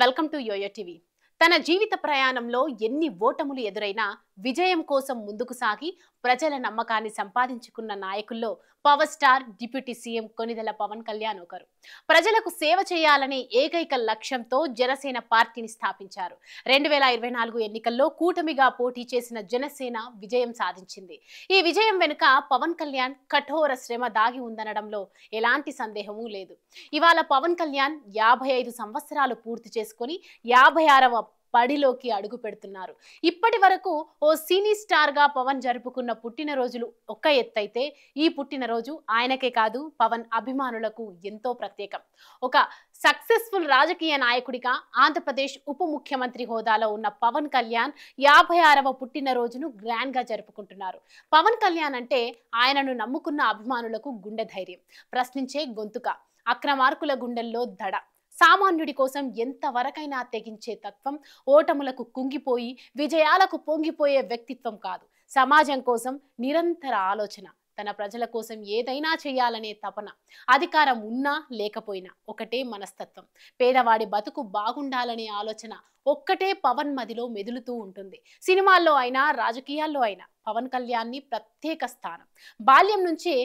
Welcome to yo-yo TV. తన జీవిత ప్రయాణంలో ఎన్ని ఓటములు ఎదురైనా విజయం కోసం ముందుకు సాగి ప్రజల నమ్మకాన్ని సంపాదించుకున్న నాయకుల్లో power star deputy CM Konidela Pawan Kalyan ఒకరు. ప్రజలకు సేవ చేయాలనే ఏకైక లక్ష్యంతో జనసేన పార్టీని స్థాపించారు. 2024 ఎన్నికల్లో కూటమిగా పోటీ చేసిన జనసేన విజయం సాధించింది. ఈ విజయం వెనుక పవన్ కళ్యాణ్ కఠోర శ్రమ దాగి ఉందనడంలో ఎలాంటి సందేహమూ లేదు. ఇవాళ పవన్ కళ్యాణ్ 55 సంవత్సరాలు పూర్తి చేసుకుని 56వ పడిలోకి అడుగు పెడుతున్నారు. ఇప్పటి వరకు ఓ సినీ స్టార్ గా పవన్ జరుపుకున్న పుట్టినరోజులు ఒక్క ఎత్తైతే ఈ పుట్టినరోజు ఆయనకే కాదు పవన్ అభిమానులకు ఎంతో ప్రత్యేకం. ఒక సక్సెస్ఫుల్ రాజకీయ నాయకుడిగా ఆంధ్రప్రదేశ్ ఉప ముఖ్యమంత్రి హోదాలో ఉన్న పవన్ కళ్యాణ్ 56వ పుట్టినరోజును గ్రాండ్ గా జరుపుకుంటున్నారు. పవన్ కళ్యాణ్ అంటే ఆయనను నమ్ముకున్న అభిమానులకు గుండె ధైర్యం, ప్రశ్నించే గొంతుక, అక్రమార్కుల గుండెల్లో దడ, సామాన్యుడి కోసం ఎంతవరకైనా తెగించే తత్వం, ఓటములకు కుంగిపోయి విజయాలకు పొంగిపోయే వ్యక్తిత్వం కాదు. సమాజం కోసం నిరంతర ఆలోచన, తన ప్రజల కోసం ఏదైనా చేయాలనే తపన, అధికారం ఉన్నా లేకపోయినా ఒకటే మనస్తత్వం, పేదవాడి బతుకు బాగుండాలనే ఆలోచన ఒక్కటే పవన్ మదిలో మెదులుతూ ఉంటుంది. సినిమాల్లో అయినా రాజకీయాల్లో అయినా పవన్ కళ్యాణ్ని ప్రత్యేక స్థానం. బాల్యం నుంచే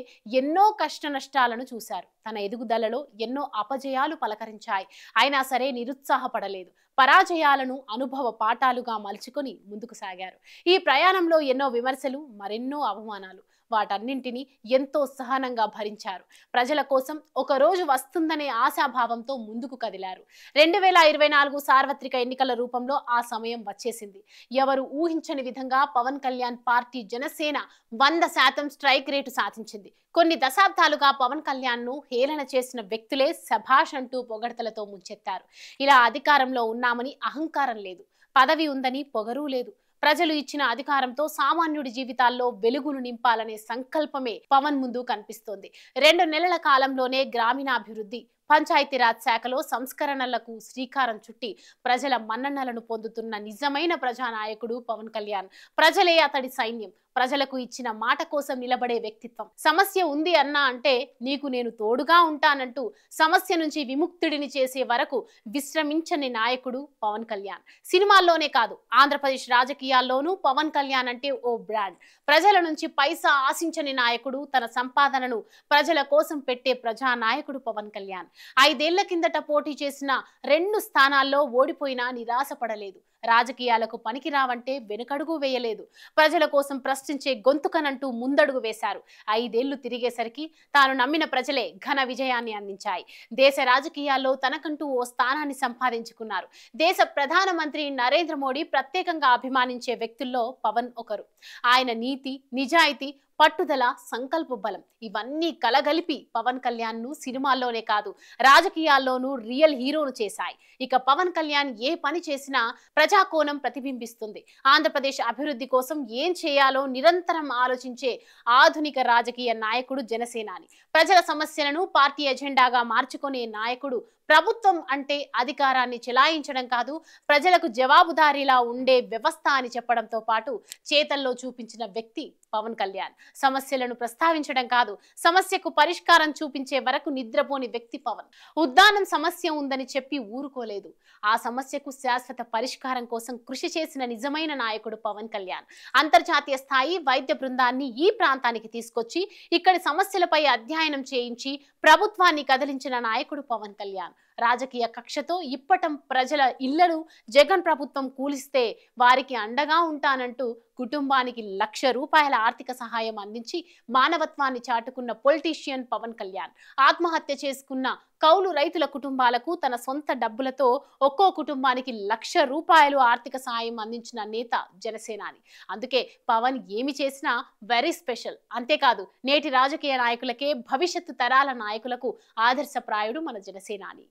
ఎన్నో కష్ట నష్టాలను చూశారు. తన ఎదుగుదలలో ఎన్నో అపజయాలు పలకరించాయి. అయినా సరే నిరుత్సాహపడలేదు. పరాజయాలను అనుభవ పాఠాలుగా మలుచుకొని ముందుకు సాగారు. ఈ ప్రయాణంలో ఎన్నో విమర్శలు, మరెన్నో అవమానాలు, వాటన్నింటినీ ఎంతో సహనంగా భరించారు. ప్రజల కోసం ఒక రోజు వస్తుందనే ఆశాభావంతో ముందుకు కదిలారు. 2024 సార్వత్రిక ఎన్నికల రూపంలో ఆ సమయం వచ్చేసింది. ఎవరు ఊహించని విధంగా Pawan Kalyan party Janasena 100% strike rate సాధించింది. కొన్ని దశాబ్దాలుగా పవన్ కళ్యాణ్ ను హేళన చేసిన వ్యక్తులే శభాష్ అంటూ పొగడ్తలతో ముంచెత్తారు. ఇలా అధికారంలో ఉన్నామని అహంకారం లేదు, పదవి ఉందని పొగరు లేదు. ప్రజలు ఇచ్చిన అధికారంతో సామాన్యుడి జీవితాల్లో వెలుగును నింపాలనే సంకల్పమే పవన్ ముందు కనిపిస్తోంది. 2 నెలల కాలంలోనే గ్రామీణాభివృద్ధి, పంచాయతీరాజ్ శాఖలో సంస్కరణలకు శ్రీకారం చుట్టి ప్రజల మన్ననలను పొందుతున్న నిజమైన ప్రజానాయకుడు పవన్ కళ్యాణ్. ప్రజలే అతడి సైన్యం. ప్రజలకు ఇచ్చిన మాట కోసం నిలబడే వ్యక్తిత్వం. సమస్య ఉంది అన్నా అంటే నీకు నేను తోడుగా ఉంటానంటూ సమస్య నుంచి విముక్తుడిని చేసే వరకు విశ్రమించని నాయకుడు పవన్ కళ్యాణ్. సినిమాల్లోనే కాదు, ఆంధ్రప్రదేశ్ రాజకీయాల్లోనూ పవన్ కళ్యాణ్ అంటే ఓ బ్రాండ్. ప్రజల నుంచి పైసా ఆశించని నాయకుడు, తన సంపాదనను ప్రజల కోసం పెట్టే ప్రజానాయకుడు పవన్ కళ్యాణ్. 5 ఏళ్ల కిందట పోటీ చేసిన 2 స్థానాల్లో ఓడిపోయినా నిరాశపడలేదు. రాజకీయాలకు పనికి రావంటే వెనుకడుగు వేయలేదు. ప్రజల కోసం ప్రశ్నించే గొంతుకనంటూ ముందడుగు వేశారు. 5 ఏళ్లు తిరిగేసరికి తాను నమ్మిన ప్రజలే ఘన విజయాన్ని అందించాయి. దేశ రాజకీయాల్లో తనకంటూ ఓ స్థానాన్ని సంపాదించుకున్నారు. దేశ ప్రధానమంత్రి నరేంద్ర మోడీ ప్రత్యేకంగా అభిమానించే వ్యక్తుల్లో పవన్ ఒకరు. ఆయన నీతి, నిజాయితీ, పట్టుదల, సంకల్ప బలం ఇవన్నీ కలగలిపి పవన్ కళ్యాణ్ ను సినిమాల్లోనే కాదు రాజకీయాల్లోనూ రియల్ హీరోను చేశాయి. ఇక పవన్ కళ్యాణ్ ఏ పని చేసినా ప్రజాకోణం ప్రతిబింబిస్తుంది. ఆంధ్రప్రదేశ్ అభివృద్ధి కోసం ఏం చేయాలో నిరంతరం ఆలోచించే ఆధునిక రాజకీయ నాయకుడు జనసేనాని. ప్రజల సమస్యలను పార్టీ ఎజెండాగా మార్చుకునే నాయకుడు. ప్రభుత్వం అంటే అధికారాన్ని చెలాయించడం కాదు, ప్రజలకు జవాబుదారీలా ఉండే వ్యవస్థ అని చెప్పడంతో పాటు చేతల్లో చూపించిన వ్యక్తి పవన్ కళ్యాణ్. సమస్యలను ప్రస్తావించడం కాదు, సమస్యకు పరిష్కారం చూపించే వరకు నిద్రపోని వ్యక్తి పవన్. ఉద్దానం సమస్య ఉందని చెప్పి ఊరుకోలేదు. ఆ సమస్యకు శాశ్వత పరిష్కారం కోసం కృషి చేసిన నిజమైన నాయకుడు పవన్ కళ్యాణ్. అంతర్జాతీయ స్థాయి వైద్య బృందాన్ని ఈ ప్రాంతానికి తీసుకొచ్చి ఇక్కడి సమస్యలపై అధ్యయనం చేయించి ప్రభుత్వాన్ని కదిలించిన నాయకుడు పవన్ కళ్యాణ్. రాజకీయ కక్షతో ఇప్పటం ప్రజల ఇళ్లను జగన్ ప్రభుత్వం కూలిస్తే వారికి అండగా ఉంటానంటూ కుటుంబానికి ₹1,00,000 ఆర్థిక సహాయం అందించి మానవత్వాన్ని చాటుకున్న పొలిటీషియన్ పవన్ కళ్యాణ్. ఆత్మహత్య చేసుకున్న కౌలు రైతుల కుటుంబాలకు తన సొంత డబ్బులతో ఒక్కో కుటుంబానికి ₹1,00,000 ఆర్థిక సహాయం అందించిన నేత జనసేనాని. అందుకే పవన్ ఏమి చేసినా వెరీ స్పెషల్. అంతేకాదు, నేటి రాజకీయ నాయకులకే భవిష్యత్తు తరాల నాయకులకు ఆదర్శప్రాయుడు మన జనసేనాని.